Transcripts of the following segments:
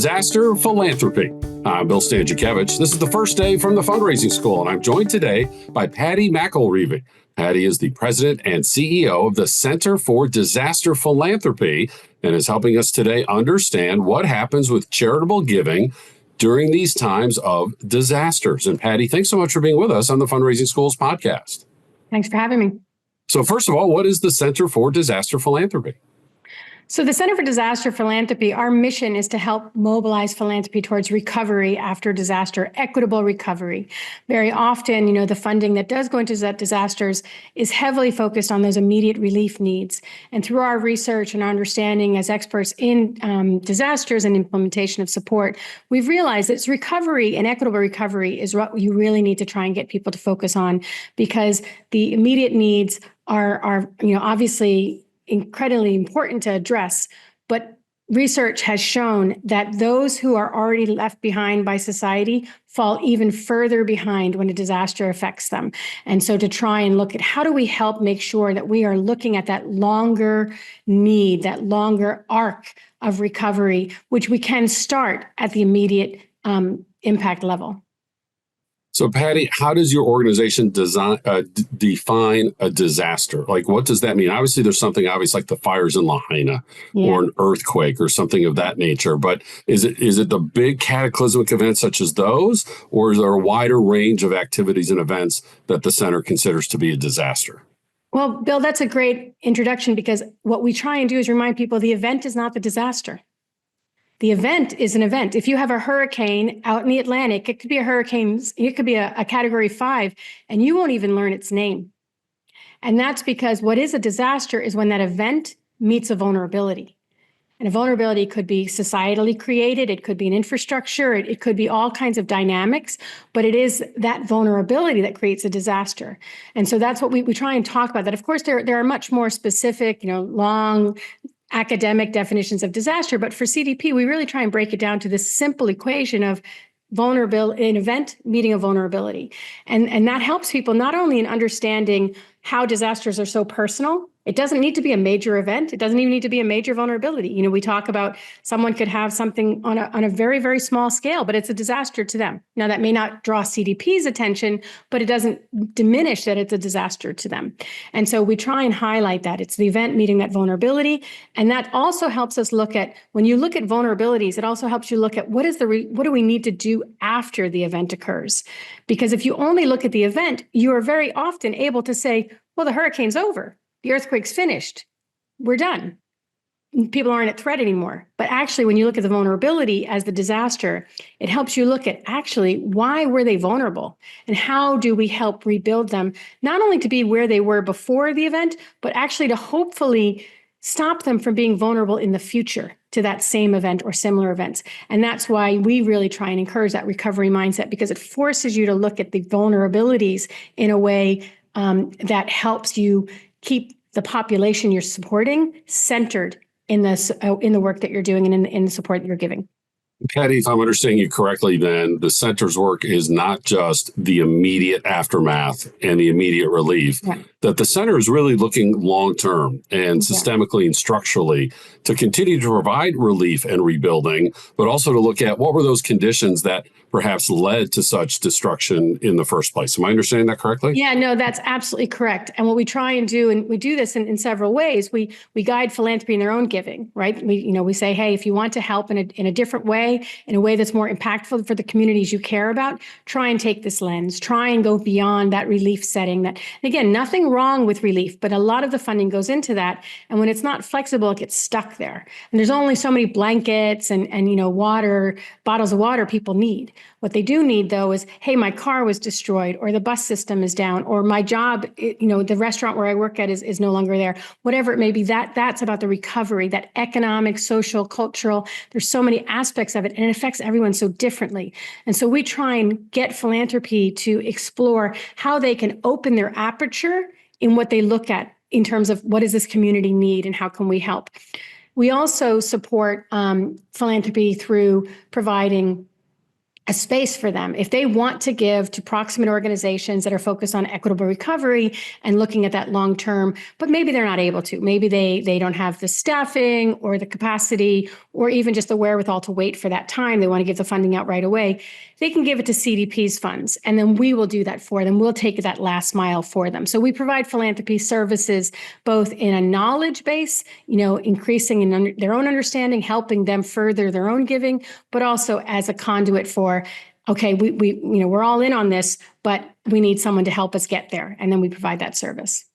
Disaster Philanthropy. I'm Bill Stanczykiewicz. This is the first day from the Fundraising School, and I'm joined today by Patty McIlreavy. Patty is the president and CEO of the Center for Disaster Philanthropy and is helping us today understand what happens with charitable giving during these times of disasters. And Patty, thanks so much for being with us on the Fundraising Schools podcast. Thanks for having me. So first of all, what is the Center for Disaster Philanthropy? So the Center for Disaster Philanthropy, our mission is to help mobilize philanthropy towards recovery after disaster, equitable recovery. Very often, the funding that does go into disasters is heavily focused on those immediate relief needs. And through our research and our understanding as experts in disasters and implementation of support, we've realized that recovery and equitable recovery is what you really need to try and get people to focus on, because the immediate needs are obviously incredibly important to address, but research has shown that those who are already left behind by society fall even further behind when a disaster affects them. And so to try and look at how do we help make sure that we are looking at that longer need, that longer arc of recovery, which we can start at the immediate impact level. So, Patty, how does your organization define a disaster? Like, what does that mean? Obviously, there's something obvious like the fires in Lahaina or an earthquake or something of that nature. But is it the big cataclysmic events such as those, or is there a wider range of activities and events that the center considers to be a disaster? Well, Bill, that's a great introduction, because what we try and do is remind people the event is not the disaster. The event is an event. If you have a hurricane out in the Atlantic, it could be a Category 5, and you won't even learn its name. And that's because what is a disaster is when that event meets a vulnerability. And a vulnerability could be societally created, it could be an infrastructure, it could be all kinds of dynamics, but it is that vulnerability that creates a disaster. And so that's what we try and talk about. That, of course, there are much more specific, long academic definitions of disaster, but for CDP, we really try and break it down to this simple equation of vulnerability, an event meeting a vulnerability. And that helps people not only in understanding how disasters are so personal. It doesn't need to be a major event. It doesn't even need to be a major vulnerability. We talk about someone could have something on a very, very small scale, but it's a disaster to them. Now, that may not draw CDP's attention, but it doesn't diminish that it's a disaster to them. And so we try and highlight that. It's the event meeting that vulnerability. And that also helps us look at, when you look at vulnerabilities, it also helps you look at what do we need to do after the event occurs? Because if you only look at the event, you are very often able to say, well, the hurricane's over. The earthquake's finished. We're done. People aren't at threat anymore. But actually, when you look at the vulnerability as the disaster, it helps you look at actually why were they vulnerable and how do we help rebuild them, not only to be where they were before the event, but actually to hopefully stop them from being vulnerable in the future to that same event or similar events. And that's why we really try and encourage that recovery mindset, because it forces you to look at the vulnerabilities in a way that helps you keep the population you're supporting centered in the work that you're doing and in the support that you're giving. Patty, if I'm understanding you correctly, then the center's work is not just the immediate aftermath and the immediate relief, that the center is really looking long-term and systemically and structurally to continue to provide relief and rebuilding, but also to look at what were those conditions that perhaps led to such destruction in the first place. Am I understanding that correctly? Yeah, no, that's absolutely correct. And what we try and do, and we do this in several ways, we guide philanthropy in their own giving, right? We say, hey, if you want to help in a different way, in a way that's more impactful for the communities you care about, try and take this lens, try and go beyond that relief setting. That, again, nothing wrong with relief, but a lot of the funding goes into that. And when it's not flexible, it gets stuck there. And there's only so many blankets and water, bottles of water people need. What they do need, though, is, hey, my car was destroyed, or the bus system is down, or my job, the restaurant where I work at is no longer there. Whatever it may be, that's about the recovery, that economic, social, cultural. There's so many aspects of it, and it affects everyone so differently. And so we try and get philanthropy to explore how they can open their aperture in what they look at in terms of what does this community need and how can we help. We also support philanthropy through providing a space for them. If they want to give to proximate organizations that are focused on equitable recovery and looking at that long term, but maybe they're not able to, maybe they don't have the staffing or the capacity or even just the wherewithal to wait for that time, they want to give the funding out right away, they can give it to CDP's funds, and then we will do that for them. We'll take that last mile for them. So we provide philanthropy services both in a knowledge base, increasing in their own understanding, helping them further their own giving, but also as a conduit for, okay, we're all in on this, but we need someone to help us get there. And then we provide that service.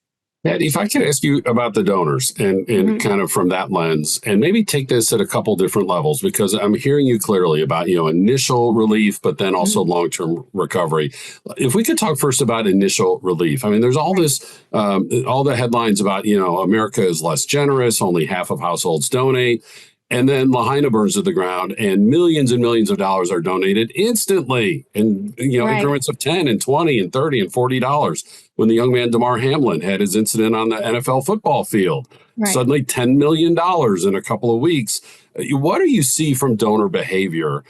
Ed, if I could ask you about the donors and kind of from that lens, and maybe take this at a couple different levels, because I'm hearing you clearly about, initial relief, but then also long-term recovery. If we could talk first about initial relief. I mean, there's all this, all the headlines about, America is less generous, only half of households donate. And then Lahaina burns to the ground and millions of dollars are donated instantly in increments of 10 and 20 and 30 and $40. When the young man Damar Hamlin had his incident on the NFL football field, suddenly $10 million in a couple of weeks. What do you see from donor behavior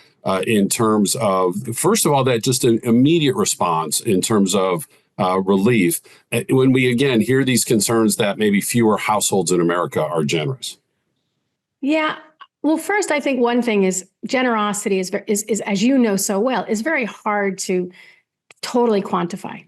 in terms of, first of all, that just an immediate response in terms of relief when we, again, hear these concerns that maybe fewer households in America are generous? Yeah. Well, first, I think one thing is generosity is, as you know so well, is very hard to totally quantify,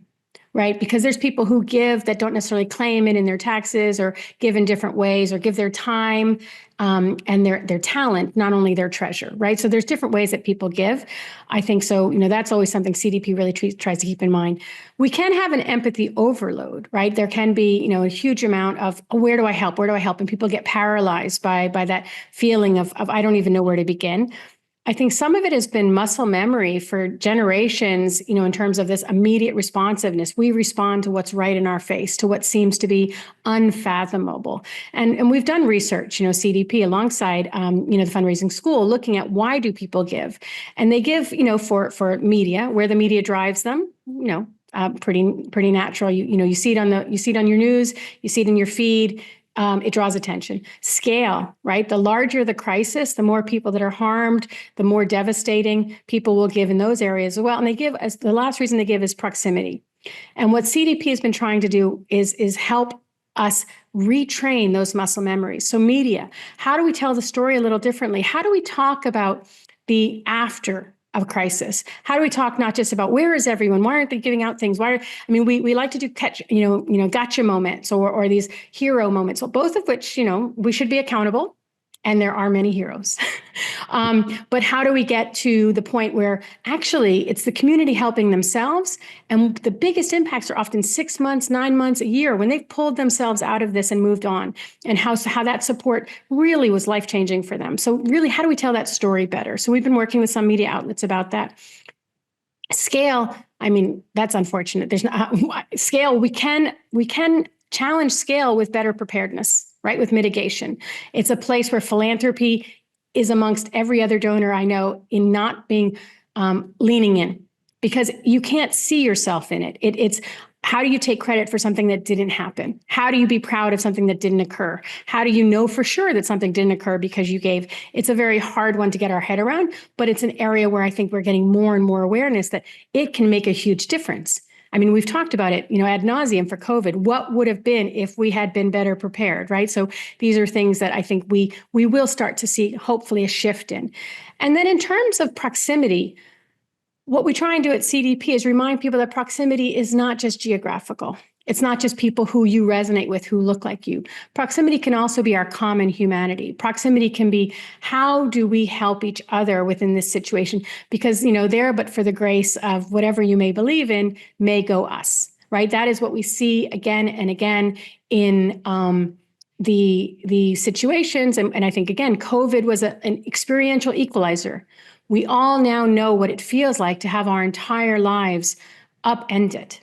right? Because there's people who give that don't necessarily claim it in their taxes or give in different ways or give their time and their talent, not only their treasure, right? So there's different ways that people give. I think so, that's always something CDP really tries to keep in mind. We can have an empathy overload, right? There can be, a huge amount of, where do I help? Where do I help? And people get paralyzed by that feeling of I don't even know where to begin. I think some of it has been muscle memory for generations, in terms of this immediate responsiveness. We respond to what's right in our face, to what seems to be unfathomable. And we've done research, CDP alongside, the fundraising school, looking at why do people give? And they give, for media, where the media drives them, pretty natural. You see it on your news, you see it in your feed. It draws attention. Scale, right? The larger the crisis, the more people that are harmed, the more devastating people will give in those areas as well. And they give, as the last reason they give is proximity. And what CDP has been trying to do is help us retrain those muscle memories. So media, how do we tell the story a little differently? How do we talk about the after of crisis? How do we talk not just about where is everyone? Why aren't they giving out things? We like to do gotcha moments or these hero moments, both of which, we should be accountable. And there are many heroes. But how do we get to the point where actually it's the community helping themselves? And the biggest impacts are often 6 months, 9 months, a year, when they've pulled themselves out of this and moved on, and how that support really was life-changing for them. So really, how do we tell that story better? So we've been working with some media outlets about that. Scale, that's unfortunate. There's not scale. We can challenge scale with better preparedness, right? With mitigation. It's a place where philanthropy is amongst every other donor I know in not being leaning in, because you can't see yourself in it. It's how do you take credit for something that didn't happen? How do you be proud of something that didn't occur? How do you know for sure that something didn't occur because you gave? It's a very hard one to get our head around, but it's an area where I think we're getting more and more awareness that it can make a huge difference. We've talked about it, ad nauseum for COVID. What would have been if we had been better prepared, right? So these are things that I think we will start to see, hopefully, a shift in. And then in terms of proximity, what we try and do at CDP is remind people that proximity is not just geographical. It's not just people who you resonate with, who look like you. Proximity can also be our common humanity. Proximity can be, how do we help each other within this situation? Because, there, but for the grace of whatever you may believe in, may go us, right? That is what we see again and again in the situations. And I think, again, COVID was an experiential equalizer. We all now know what it feels like to have our entire lives upended.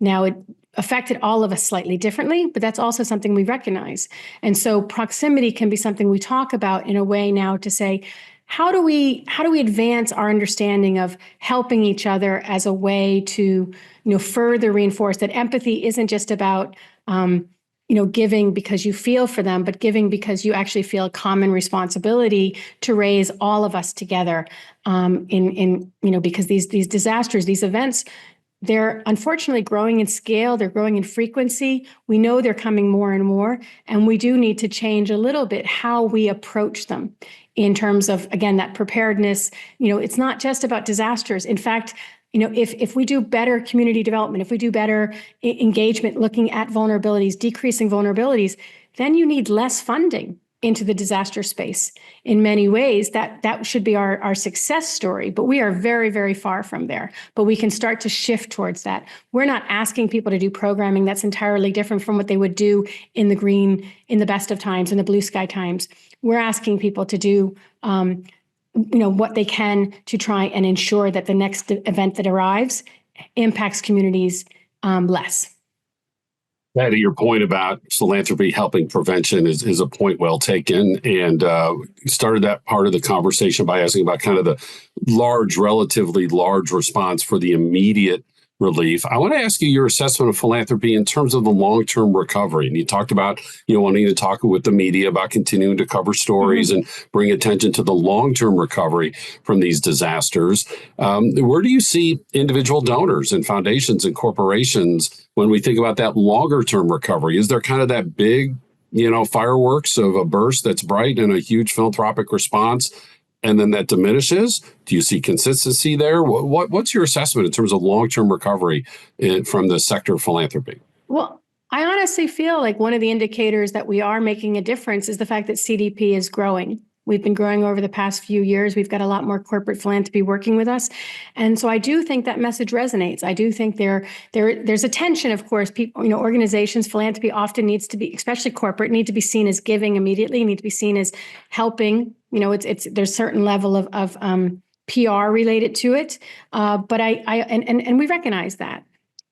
Now, it affected all of us slightly differently, but that's also something we recognize. And so proximity can be something we talk about in a way now to say, how do we advance our understanding of helping each other as a way to, further reinforce that empathy isn't just about giving because you feel for them, but giving because you actually feel a common responsibility to raise all of us together. Because these disasters, these events, they're unfortunately growing in scale. They're growing in frequency. We know they're coming more and more, and we do need to change a little bit how we approach them in terms of, again, that preparedness. It's not just about disasters. In fact, if we do better community development, if we do better engagement, looking at vulnerabilities, decreasing vulnerabilities, then you need less funding into the disaster space. In many ways, that should be our success story, but we are very, very far from there. But we can start to shift towards that. We're not asking people to do programming that's entirely different from what they would do in the green, in the best of times, in the blue sky times. We're asking people to do what they can to try and ensure that the next event that arrives impacts communities less. Patty, your point about philanthropy helping prevention is a point well taken, and started that part of the conversation by asking about kind of the relatively large response for the immediate relief. I want to ask you your assessment of philanthropy in terms of the long-term recovery. And you talked about wanting to talk with the media about continuing to cover stories and bring attention to the long-term recovery from these disasters. Where do you see individual donors and foundations and corporations when we think about that longer-term recovery? Is there kind of that big, fireworks of a burst that's bright and a huge philanthropic response, and then that diminishes? Do you see consistency there? What's your assessment in terms of long-term recovery from the sector of philanthropy? Well, I honestly feel like one of the indicators that we are making a difference is the fact that CDP is growing. We've been growing over the past few years. We've got a lot more corporate philanthropy working with us. And so I do think that message resonates. I do think there's a tension, of course. People, organizations, philanthropy often needs to be, especially corporate, need to be seen as giving immediately, need to be seen as helping. There's certain level of PR related to it. But we recognize that.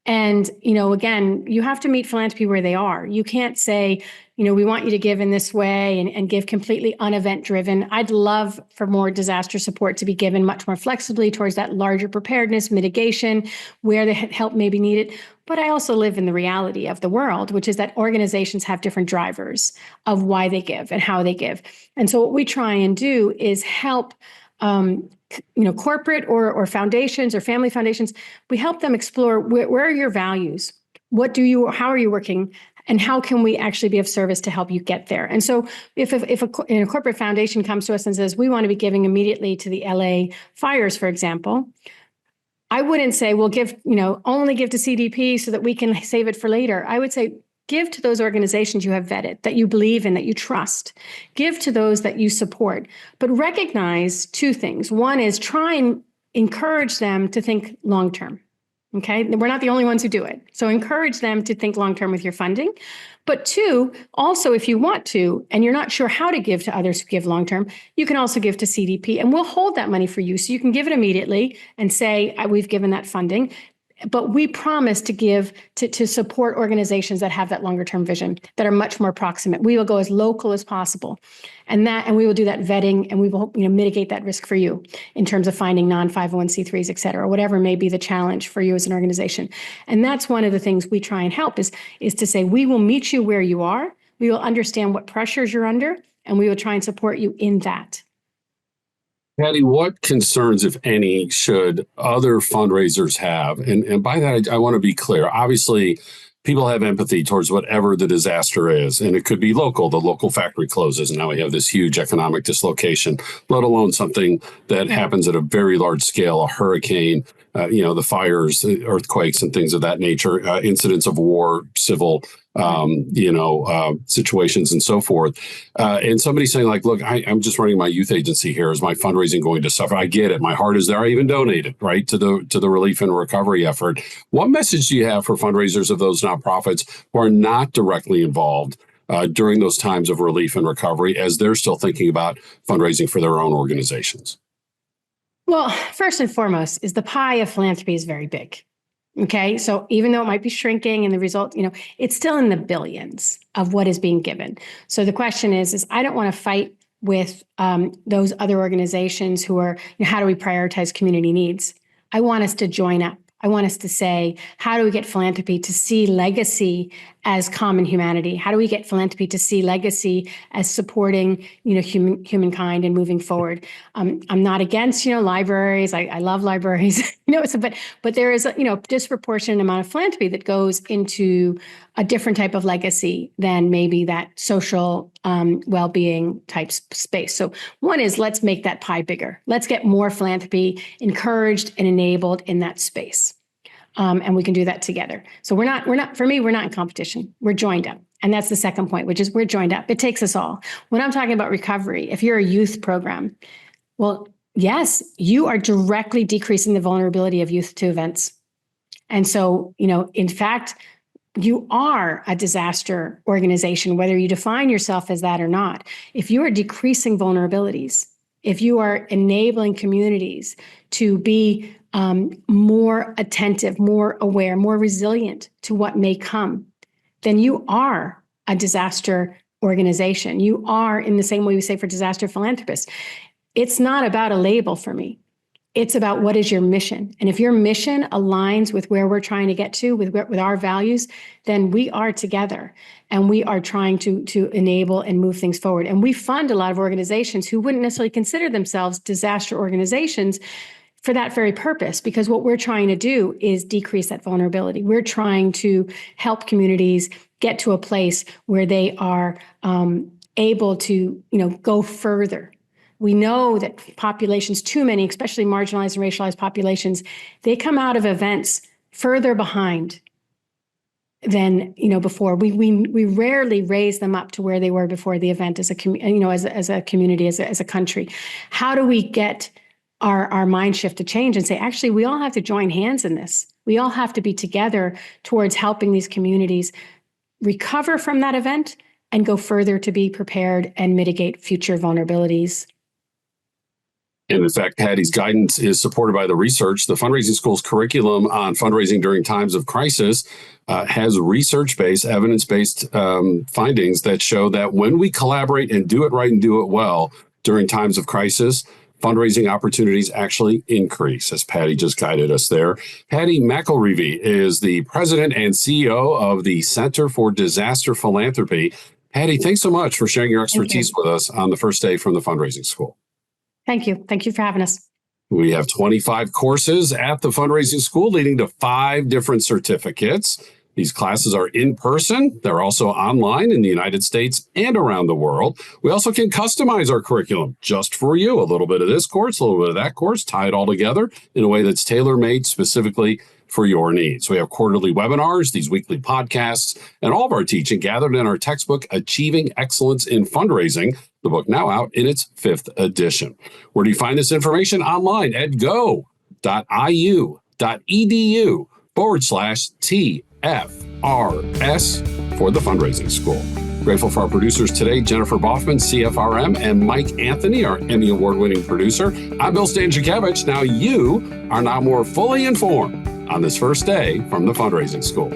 And, again, you have to meet philanthropy where they are. You can't say, we want you to give in this way and give completely unevent driven. I'd love for more disaster support to be given much more flexibly towards that larger preparedness, mitigation, where the help may be needed. But I also live in the reality of the world, which is that organizations have different drivers of why they give and how they give. And so what we try and do is help corporate or foundations or family foundations. We help them explore where are your values? How are you working? And how can we actually be of service to help you get there? And so if a corporate foundation comes to us and says, we want to be giving immediately to the LA fires, for example, I wouldn't say, well, only give to CDP so that we can save it for later. I would say, give to those organizations you have vetted, that you believe in, that you trust. Give to those that you support. But recognize two things. One is try and encourage them to think long-term. Okay, we're not the only ones who do it. So encourage them to think long-term with your funding. But two, also, if you want to, and you're not sure how to give to others who give long-term, you can also give to CDP, and we'll hold that money for you. So you can give it immediately and say, we've given that funding. But we promise to give to support organizations that have that longer term vision, that are much more proximate. We will go as local as possible, and we will do that vetting, and we will mitigate that risk for you in terms of finding non-501c3s, et cetera, whatever may be the challenge for you as an organization. And that's one of the things we try and help is to say, we will meet you where you are. We will understand what pressures you're under, and we will try and support you in that. Patty, what concerns, if any, should other fundraisers have? And by that, I want to be clear. Obviously, people have empathy towards whatever the disaster is, and it could be local. The local factory closes, and now we have this huge economic dislocation, let alone something that happens at a very large scale, a hurricane, the fires, earthquakes, and things of that nature, incidents of war, civil situations and so forth. And somebody saying like, look, I'm just running my youth agency here. Is my fundraising going to suffer? I get it. My heart is there. I even donated, right, to the relief and recovery effort. What message do you have for fundraisers of those nonprofits who are not directly involved during those times of relief and recovery as they're still thinking about fundraising for their own organizations? Well, first and foremost is the pie of philanthropy is very big. Okay, so even though it might be shrinking and the result, it's still in the billions of what is being given. So the question is I don't want to fight with those other organizations who are, how do we prioritize community needs? I want us to join up. I want us to say, how do we get philanthropy to see legacy as common humanity? How do we get philanthropy to see legacy as supporting, humankind and moving forward? I'm not against, libraries. I love libraries, but there is a, disproportionate amount of philanthropy that goes into a different type of legacy than maybe that social well-being type space. So one is, let's make that pie bigger. Let's get more philanthropy encouraged and enabled in that space. And we can do that together. So we're not in competition. We're joined up. And that's the second point, which is we're joined up. It takes us all. When I'm talking about recovery, if you're a youth program, well, yes, you are directly decreasing the vulnerability of youth to events. And so, in fact, you are a disaster organization, whether you define yourself as that or not. If you are decreasing vulnerabilities, if you are enabling communities to be more attentive, more aware, more resilient to what may come, then you are a disaster organization. You are, in the same way we say for disaster philanthropists. It's not about a label for me. It's about what is your mission. And if your mission aligns with where we're trying to get to, with our values, then we are together and we are trying to enable and move things forward. And we fund a lot of organizations who wouldn't necessarily consider themselves disaster organizations for that very purpose, because what we're trying to do is decrease that vulnerability. We're trying to help communities get to a place where they are able to, go further. We know that populations, too many, especially marginalized and racialized populations, they come out of events further behind than before. We rarely raise them up to where they were before the event as a community, as a country. How do we get our mind shift to change and say, actually, we all have to join hands in this. We all have to be together towards helping these communities recover from that event and go further to be prepared and mitigate future vulnerabilities. And in fact, Patty's guidance is supported by the research. The Fundraising School's curriculum on fundraising during times of crisis has research-based, evidence-based findings that show that when we collaborate and do it right and do it well during times of crisis, fundraising opportunities actually increase, as Patty just guided us there. Patty McIlreavy is the president and CEO of the Center for Disaster Philanthropy. Patty, thanks so much for sharing your expertise with us on the first day from the Fundraising School. Thank you. Thank you for having us. We have 25 courses at the Fundraising School, leading to 5 different certificates. These classes are in person. They're also online in the United States and around the world. We also can customize our curriculum just for you. A little bit of this course, a little bit of that course, tie it all together in a way that's tailor-made specifically for your needs. We have quarterly webinars, these weekly podcasts, and all of our teaching gathered in our textbook, Achieving Excellence in Fundraising, the book now out in its 5th edition. Where do you find this information? Online at go.iu.edu/TFRS for the Fundraising School. Grateful for our producers today, Jennifer Boffman, CFRM, and Mike Anthony, our Emmy Award-winning producer. I'm Bill Stanczykiewicz. Now you are now more fully informed on this first day from the Fundraising School.